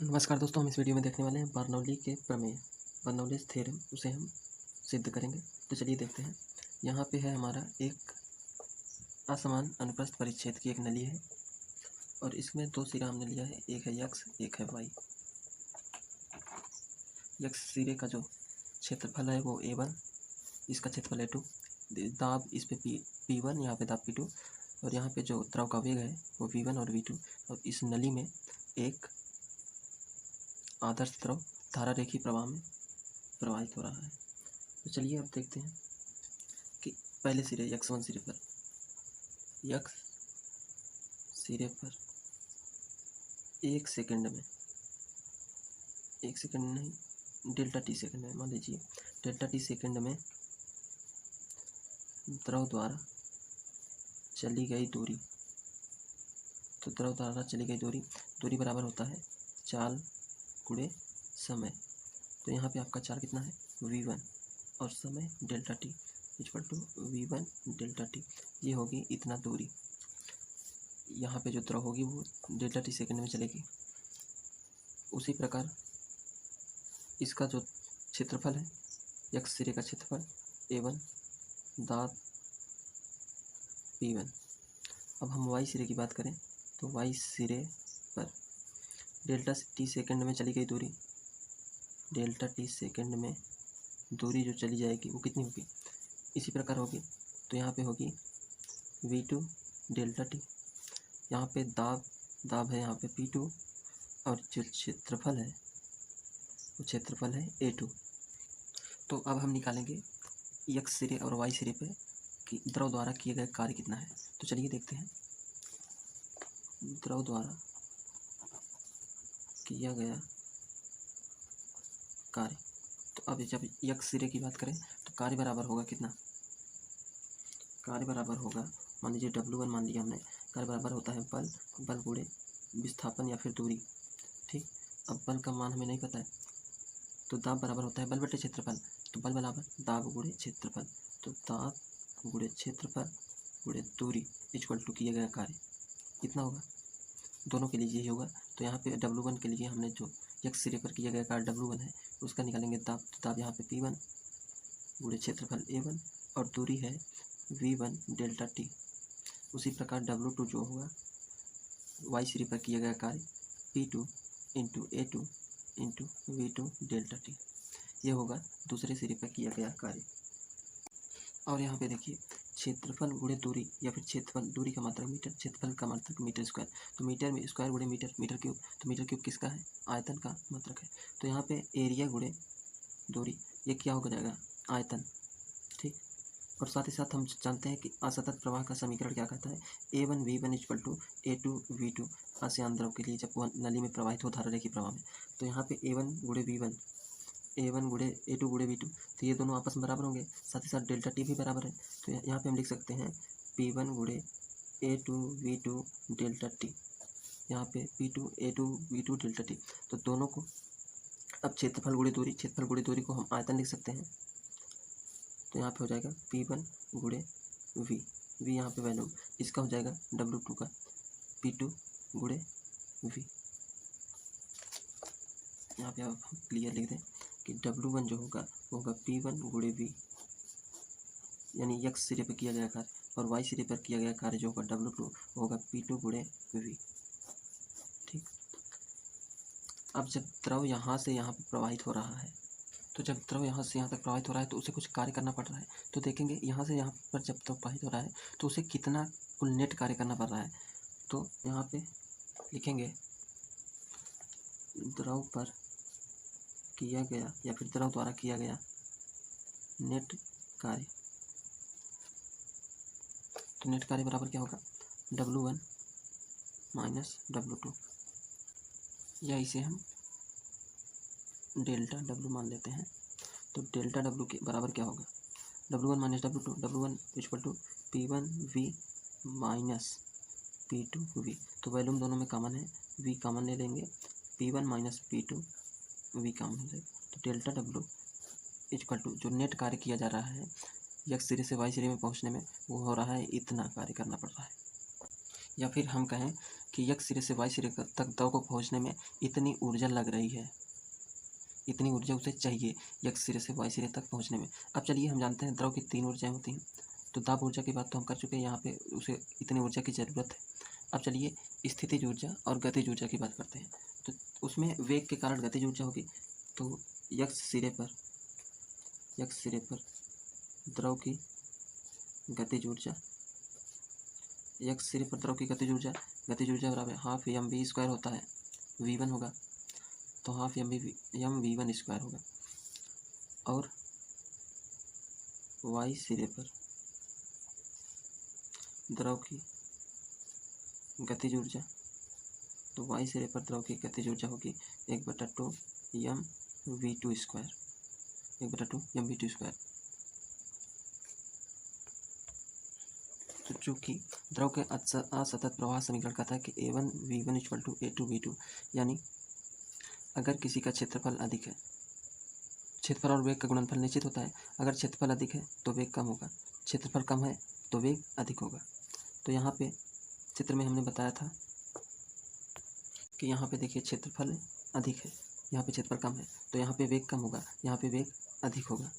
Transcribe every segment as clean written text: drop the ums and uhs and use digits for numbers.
नमस्कार दोस्तों, हम इस वीडियो में देखने वाले हैं बर्नौली के प्रमेय, बर्नौलीज थ्योरम। उसे हम सिद्ध करेंगे। तो चलिए देखते हैं। यहाँ पे है हमारा एक असमान अनुप्रस्थ परिच्छेद की एक नली है और इसमें दो सिरा हमने लिया है, एक है यक्स एक है वाई। यक्स सिरे का जो क्षेत्रफल है वो A1, इसका क्षेत्रफल A2, दाब इस पे P1, यहाँ पे दाब P2 और यहाँ पे जो द्रव का वेग है वो V1 और V2। और इस नली में एक आदर्श द्रव धारा रेखीय प्रवाह में प्रवाहित हो रहा है। तो चलिए अब देखते हैं कि पहले सिरे x1 सिरे पर, x सिरे पर एक सेकंड नहीं, डेल्टा टी सेकंड में, मान लीजिए डेल्टा टी सेकंड में द्रव द्वारा चली गई दूरी। तो द्रव द्वारा चली गई दूरी बराबर होता है चाल गुणे समय। तो यहाँ पे आपका चाल कितना है v1 और समय delta T equal to v1 delta T. ये होगी इतना दूरी। यहाँ पे जो द्रव होगी वो डेल्टा टी सेकंड में चलेगी। उसी प्रकार इसका जो क्षेत्रफल है x सिरे का क्षेत्रफल A1 दाब P1। अब हम y सिरे की बात करें तो y सिरे पर डेल्टा टी सेकंड में चली गई दूरी, डेल्टा टी सेकंड में दूरी जो चली जाएगी वो कितनी होगी, इसी प्रकार होगी। तो यहाँ पे होगी v2 डेल्टा टी, यहाँ पे दाब है यहाँ पे P2 और जो क्षेत्रफल है वो क्षेत्रफल है A2। तो अब हम निकालेंगे x सिरे और y सिरे पे कि द्रव द्वारा किए गए कार्य कितना है। तो चलिए देखते हैं। द्रव द्वारा किया गया कार्य, तो अब जब x सिरे की बात करें तो कार्य बराबर होगा कितना, कार्य बराबर होगा, मान लीजिए W1 मान लिया हमने। कार्य बराबर होता है बल गुणे विस्थापन या फिर दूरी। ठीक, अब बल का मान हमें नहीं पता है तो दाब बराबर होता है बल बटे क्षेत्रफल। तो बल बराबर दाब गुणे क्षेत्रफल। तो दाब गुणे क्षेत्रफल गुणे दूरी इक्वल टू किया गया कार्य कितना होगा, दोनों के लिए यही होगा। तो यहाँ पे W1 के लिए हमने जो x सिरे पर किया गया कार्य W1 है उसका निकालेंगे दाब। तो दाब यहाँ पे P1 गुणे क्षेत्रफल A1 और दूरी है V1 डेल्टा टी। उसी प्रकार W2 जो होगा y सिरे पर किया गया कार्य P2 into A2 into V2 delta T, ये होगा दूसरे सिरे पर किया गया कार्य। और यहाँ पे देखिए क्षेत्रफल गुणे दूरी या फिर क्षेत्रफल, दूरी का मात्रक मीटर, क्षेत्रफल का मात्रक मीटर स्क्वायर। तो मीटर में स्क्वायर गुणे मीटर, मीटर क्यूब। तो मीटर क्यूब किसका है, आयतन का मात्रक है। तो यहाँ पे एरिया गुणे दूरी, ये क्या हो जाएगा, आयतन। ठीक, और साथ ही साथ हम जानते हैं कि असतत प्रवाह का समीकरण क्या कहता है, A1 V1 equal to A2 V2 आश्यान द्रव के लिए जब वह नली में प्रवाहित हो धारा रेखीय प्रवाह में। तो यहाँ पे A1 गुणे V1, A1 गुणे A2 गुणे V2, तो ये दोनों आपस में बराबर होंगे। साथ ही साथ डेल्टा टी भी बराबर है। तो यहाँ पे हम लिख सकते हैं P1 गुणे A2 V2 डेल्टा टी, यहाँ पे P2 A2 V2 delta T. तो दोनों को अब क्षेत्रफल गुणे दूरी को हम आयतन लिख सकते हैं। तो यहाँ पे हो जाएगा P1 गुणे V यहाँ पे वैल्यू, इसका हो जाएगा W2 का P2 गुणे V। यहाँ पे आप क्लियर लिख दें कि W1 जो होगा वो होगा P1 गुणे V, यानी x सिरे पर किया गया कार्य, और y सिरे पर किया गया कार्य जो होगा W2 होगा P2 गुणे V। ठीक, अब जब द्रव यहाँ से यहाँ पर प्रवाहित हो रहा है, तो जब द्रव यहाँ से यहाँ तक प्रवाहित हो रहा है तो उसे कुछ कार्य करना पड़ रहा है। तो देखेंगे यहाँ से यहाँ पर जब द्रव प्रवाहित हो रहा है तो उसे कितना कुल नेट कार्य करना पड़ रहा है। तो यहाँ पे लिखेंगे द्रव पर किया गया या फिर द्रव द्वारा किया गया नेट कार्य। तो नेट कार्य बराबर क्या होगा, W1 माइनस W2, या इसे हम डेल्टा W मान लेते हैं। तो डेल्टा W के बराबर क्या होगा, W1 minus W2, W1 equal to P1 V minus P2 V। तो वैल्यूम दोनों में कॉमन है, V कॉमन ले लेंगे, P1 minus P2 V common हो जाएगा। तो डेल्टा W इक्वल टू जो नेट कार्य किया जा रहा है x सिरे से y सिरे में पहुंचने में, वो हो रहा है इतना कार्य करना पड़ रहा है। या फिर हम कहें कि x सिरे से y सिरे तक द्रव को पहुंचने में इतनी ऊर्जा लग रही है, इतनी ऊर्जा उसे चाहिए x सिरे से y सिरे तक पहुंचने में। अब चलिए हम जानते हैं द्रव की 3 ऊर्जाएं होती हैं, तो दाब ऊर्जा की बात तो हम कर चुके हैं, यहाँ पे उसे इतनी ऊर्जा की ज़रूरत है। अब चलिए स्थितिज ऊर्जा और गतिज ऊर्जा की बात करते हैं। तो उसमें वेग के कारण गतिज ऊर्जा होगी, तो x सिरे पर द्रव की गतिज ऊर्जा, x सिरे पर द्रव की गतिज ऊर्जा बराबर हाफ एम वी स्क्वायर होता है, v1 होगा, तो हाफ एम वी1 स्क्वायर होगा। और y सिरे पर द्रव की गतिज ऊर्जा, तो y सिरे पर द्रव की गतिज ऊर्जा होगी 1/2 m v two square, 1/2 m v two square. तो चूँकि द्रव के असतत प्रवाह समीकरण कहता है कि a1 v1 = a2 v2, यानी अगर किसी का क्षेत्रफल अधिक है, क्षेत्रफल और वेग का गुणनफल निश्चित होता है, अगर क्षेत्रफल अधिक है तो वेग कम होगा, क्षेत्रफल कम है तो वेग अधिक होगा। तो यहाँ पे चित्र में हमने बताया था कि यहाँ पे देखिए क्षेत्रफल अधिक है, यहाँ पे क्षेत्रफल कम है, तो यहाँ पे वेग कम होगा, यहाँ पे वेग अधिक होगा।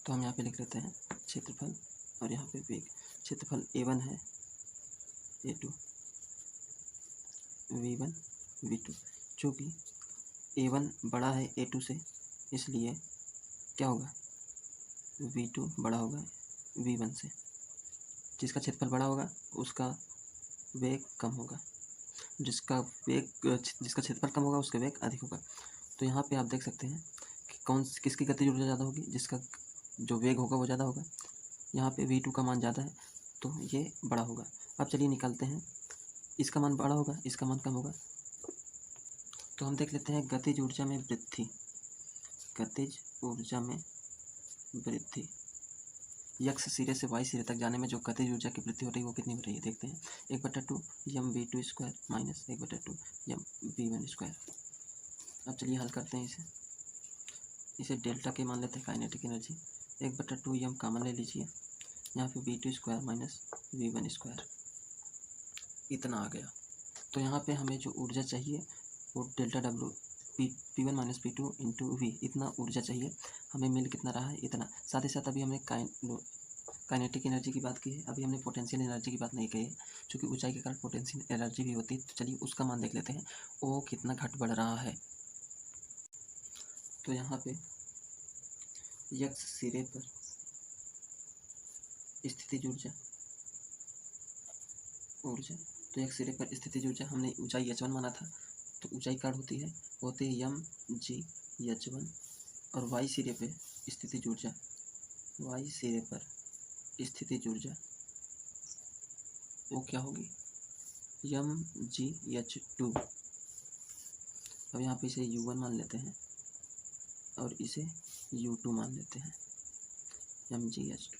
तो हम यहाँ पे लिख लेते हैं क्षेत्रफल और यहाँ पे वेग। क्षेत्रफल a1 है a2 v1 v2, चूँकि a1 बड़ा है a2 से, इसलिए क्या होगा, v2 बड़ा होगा v1 से। जिसका क्षेत्रफल बड़ा होगा उसका वेग कम होगा, जिसका क्षेत्रफल कम होगा उसका वेग अधिक होगा। तो यहाँ पे आप देख सकते हैं कि किसकी गतिज ऊर्जा ज़्यादा होगी, जिसका जो वेग होगा वो ज़्यादा होगा। यहाँ पे v2 का मान ज़्यादा है तो ये बड़ा होगा। अब चलिए निकालते हैं, इसका मान बड़ा होगा, इसका मान कम होगा। तो हम देख लेते हैं गतिज ऊर्जा में वृद्धि, गतिज ऊर्जा में वृद्धि, x सिरे से y सिरे तक जाने में जो गतिज ऊर्जा की वृद्धि हो रही है वो कितनी हो रही है, देखते हैं। 1/2 m v two square minus 1/2 m v one square. अब चलिए हल करते हैं इसे डेल्टा के मान लेते हैं काइनेटिक एनर्जी। 1/2 एम कॉमन ले लीजिए, यहाँ पे V2 square minus v one square, इतना आ गया। तो यहाँ पे हमें जो ऊर्जा चाहिए वो delta W P1 minus P2 into V, इतना ऊर्जा चाहिए। हमें मिल कितना रहा है, इतना। साथ ही साथ अभी हमने काइनेटिक एनर्जी की बात की है, अभी हमने पोटेंशियल एनर्जी की बात नहीं कही है, क्योंकि ऊंचाई के कारण पोटेंशियल एनर्जी भी होती है। तो चलिए उसका मान देख लेते हैं, वो कितना घट बढ़ रहा है। तो यहाँ पे x सिरे पर स्थितिज ऊर्जा, तो x सिरे पर स्थितिज ऊर्जा हमने ऊंचाई h1 माना था, तो ऊंचाई कार्ड होती है एम जी h1, और y सिरे पे स्थितिज ऊर्जा, y सिरे पर स्थितिज ऊर्जा वो क्या होगी, एम जी h2। अब यहाँ पे इसे u1 मान लेते हैं और इसे u2 मान लेते हैं, एम जी h2।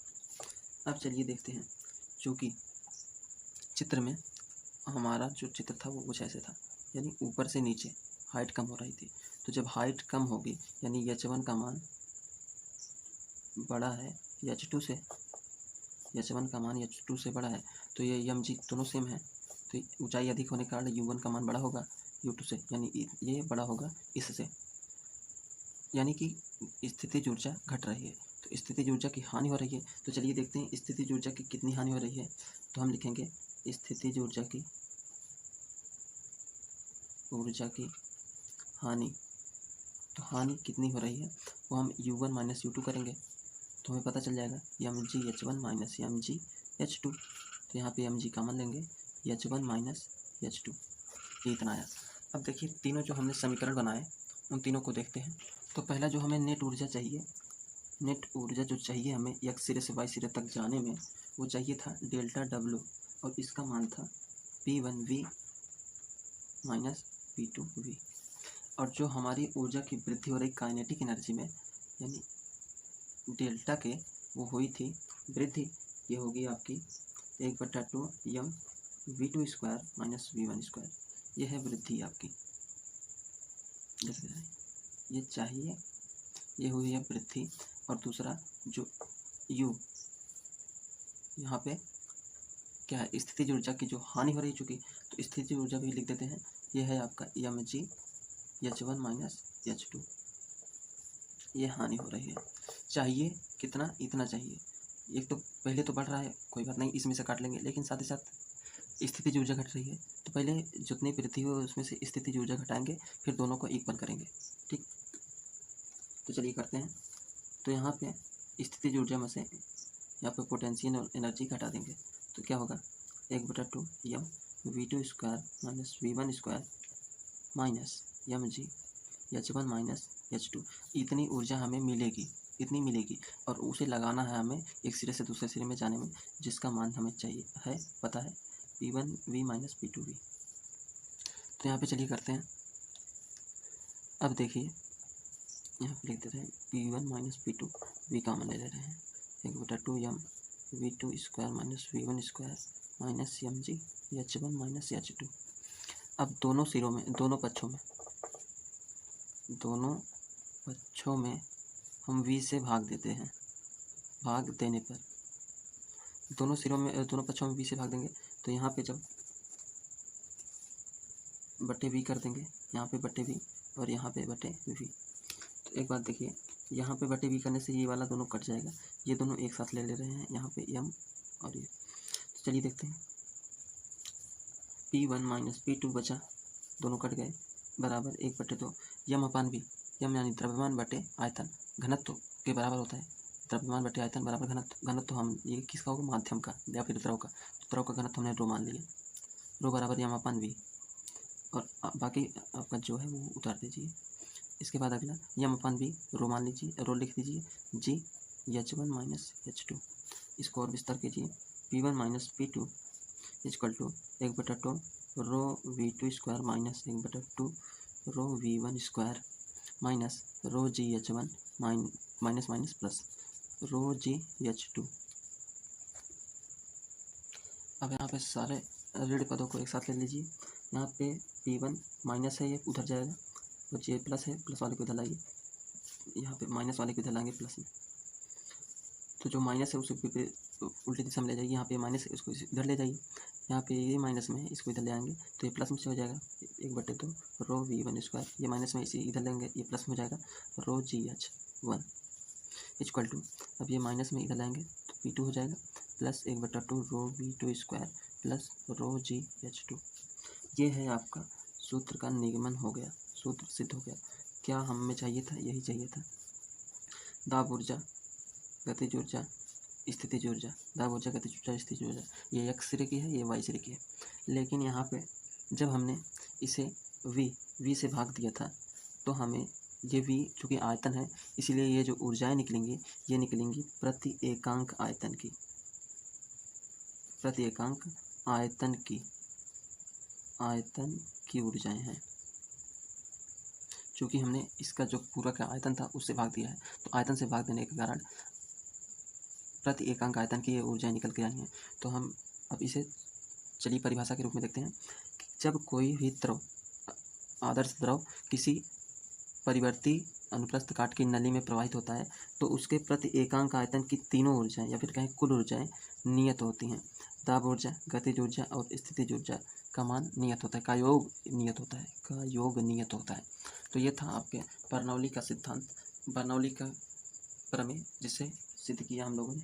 अब चलिए देखते हैं, चूँकि चित्र में हमारा जो चित्र था वो कुछ ऐसे था, यानी ऊपर से नीचे हाइट कम हो रही थी। तो जब हाइट कम होगी यानी h1 का मान बड़ा है h2 से, h1 का मान h2 से बड़ा है, तो ये एम जी दोनों सेम है, तो ऊंचाई अधिक होने के कारण u1 का मान बड़ा होगा u2 से, यानी ये बड़ा होगा इससे, यानी कि स्थितिज ऊर्जा घट रही है, तो स्थितिज ऊर्जा की हानि हो रही है। तो चलिए देखते हैं स्थितिज ऊर्जा की कितनी हानि हो रही है। तो हम लिखेंगे स्थितिज ऊर्जा की हानि। तो हानि कितनी हो रही है वो हम u1 माइनस u2 करेंगे, तो हमें पता चल जाएगा M G h1 minus M G h2। तो यहाँ पे एम जी कॉमन लेंगे, h1 माइनस h2, ये इतना आया। अब देखिए तीनों जो हमने समीकरण बनाए उन तीनों को देखते हैं। तो पहला जो हमें नेट ऊर्जा चाहिए, नेट ऊर्जा जो चाहिए हमें x सिरे से y सिरे तक जाने में, वो चाहिए था डेल्टा डब्ल्यू, और इसका मान था P1v माइनस P2v। और जो हमारी ऊर्जा की वृद्धि हो रही काइनेटिक एनर्जी में, यानी डेल्टा के, वो हुई थी वृद्धि, ये होगी आपकी 1/2 m v two square minus v one square, ये है वृद्धि आपकी, ये चाहिए, ये हुई है वृद्धि। और दूसरा जो u, यहाँ पे क्या है, स्थितिज ऊर्जा की जो हानि हो रही है, चूँकि तो स्थितिज ऊर्जा भी लिख देते हैं। ये है आपका mgH1 माइनस H2, ये हानि हो रही है। चाहिए कितना, इतना चाहिए। एक तो पहले तो बढ़ रहा है, कोई बात नहीं, इसमें से काट लेंगे, लेकिन साथ ही साथ स्थितिज ऊर्जा घट रही है, तो पहले जितनी वृद्धि हो उसमें से स्थितिज ऊर्जा घटाएंगे, फिर दोनों को इक्वल करेंगे। ठीक, तो चलिए करते हैं। तो यहाँ पे स्थितिज ऊर्जा में से यहाँ पे पोटेंशियल और एनर्जी घटा देंगे, तो क्या होगा 1/2 m v2 square minus v1 square minus mgH1 minus H2। इतनी ऊर्जा हमें मिलेगी, इतनी मिलेगी, और उसे लगाना है हमें एक सिरे से दूसरे सिरे में जाने में, जिसका मान हमें चाहिए है, पता है P1V माइनस P2V। तो यहाँ पे चलिए करते हैं। अब देखिए यहाँ पे लिख देते हैं P1 minus P2, V common ले रहे हैं, 1/2 m v2 square minus v1 square minus mgH1 minus H2। अब दोनों सिरों में, दोनों पक्षों में हम v से भाग देते हैं। भाग देने पर दोनों सिरों में, दोनों पक्षों में v से भाग देंगे, तो यहाँ पे जब बटे v कर देंगे, यहाँ पे बटे v और यहाँ पे बटे v। तो एक बात देखिए, यहाँ पे बटे v करने से ये वाला दोनों कट जाएगा, ये दोनों एक साथ ले रहे हैं, यहाँ पे m और ये। तो चलिए देखते हैं, P1 माइनस P2 बचा, दोनों कट गए, बराबर 1/2 m अपान v। m यानी द्रव्यमान बटे आयतन, घनत्व के बराबर होता है। द्रव्यमान बटे आयतन बराबर घनत्व। घनत्व हम, ये किसका होगा, माध्यम का या फिर द्रव का। तो द्रव का घनत्व हमने रो मान लिया, रो बराबर m अपान v, और बाकी आपका जो है वो उतार दीजिए। इसके बाद अगला m अपान v रो मान लीजिए, रो लिख दीजिए gH1 माइनस H2। इसको और विस्तार कीजिए, P1 minus P2 equal to 1/2 rho v2 square minus 1/2 rho v1 square minus rho gH1 minus minus plus rho gH2। अब यहाँ पे सारे ऋण पदों को एक साथ ले लीजिए। यहाँ पे P1 माइनस है, ये उधर जाएगा, और ये प्लस है, प्लस वाले को इधर लाइए, यहाँ पे माइनस वाले को इधर लाएंगे प्लस में। तो जो माइनस है उसे उल्टी दिशा में ले जाइए, यहाँ पे माइनस है उसको इधर ले जाइए, यहाँ पे ये माइनस में है, इसको इधर ले आएंगे, तो ये प्लस में से हो जाएगा 1/2 रो v1 स्क्वायर, ये माइनस में इसे इधर लेंगे, ये प्लस में हो जाएगा रो gH1 इक्वल टू, अब ये माइनस में इधर लाएंगे तो P2 हो जाएगा, plus 1/2 rho v2 square plus rho gH2। ये है आपका सूत्र का निगमन हो गया, सूत्र सिद्ध हो गया। क्या हमें चाहिए था, यही चाहिए था। दाब ऊर्जा, गतिज ऊर्जा, स्थितिज ऊर्जा, दाब ऊर्जा, गतिज ऊर्जा, स्थितिज ऊर्जा, ये x सिरे की है, ये y सिरे की है। लेकिन यहाँ पे जब हमने इसे v से भाग दिया था, तो हमें ये v चूँकि आयतन है, इसीलिए ये जो ऊर्जाएं निकलेंगी, ये निकलेंगी प्रति एकांक आयतन की, प्रति एकांक आयतन की ऊर्जाएं हैं। चूँकि हमने इसका जो पूरा का आयतन था उससे भाग दिया है, तो आयतन से भाग देने के कारण प्रति एकांक आयतन की ये ऊर्जाएं निकल के आई हैं। तो हम अब इसे चलिए परिभाषा के रूप में देखते हैं कि जब कोई भी द्रव, आदर्श द्रव किसी परिवर्ती अनुप्रस्थ काट की नली में प्रवाहित होता है, तो उसके प्रति एकांक आयतन की तीनों ऊर्जाएं या फिर कहें कुल ऊर्जाएं नियत होती हैं। दाब ऊर्जा, गतिज ऊर्जा और स्थितिज ऊर्जा का मान नियत होता है, का योग नियत होता है, का योग नियत होता है। तो ये था आपके बर्नौली का सिद्धांत, बर्नौली का प्रमेय, जिसे सिद्ध किया हम लोगों ने।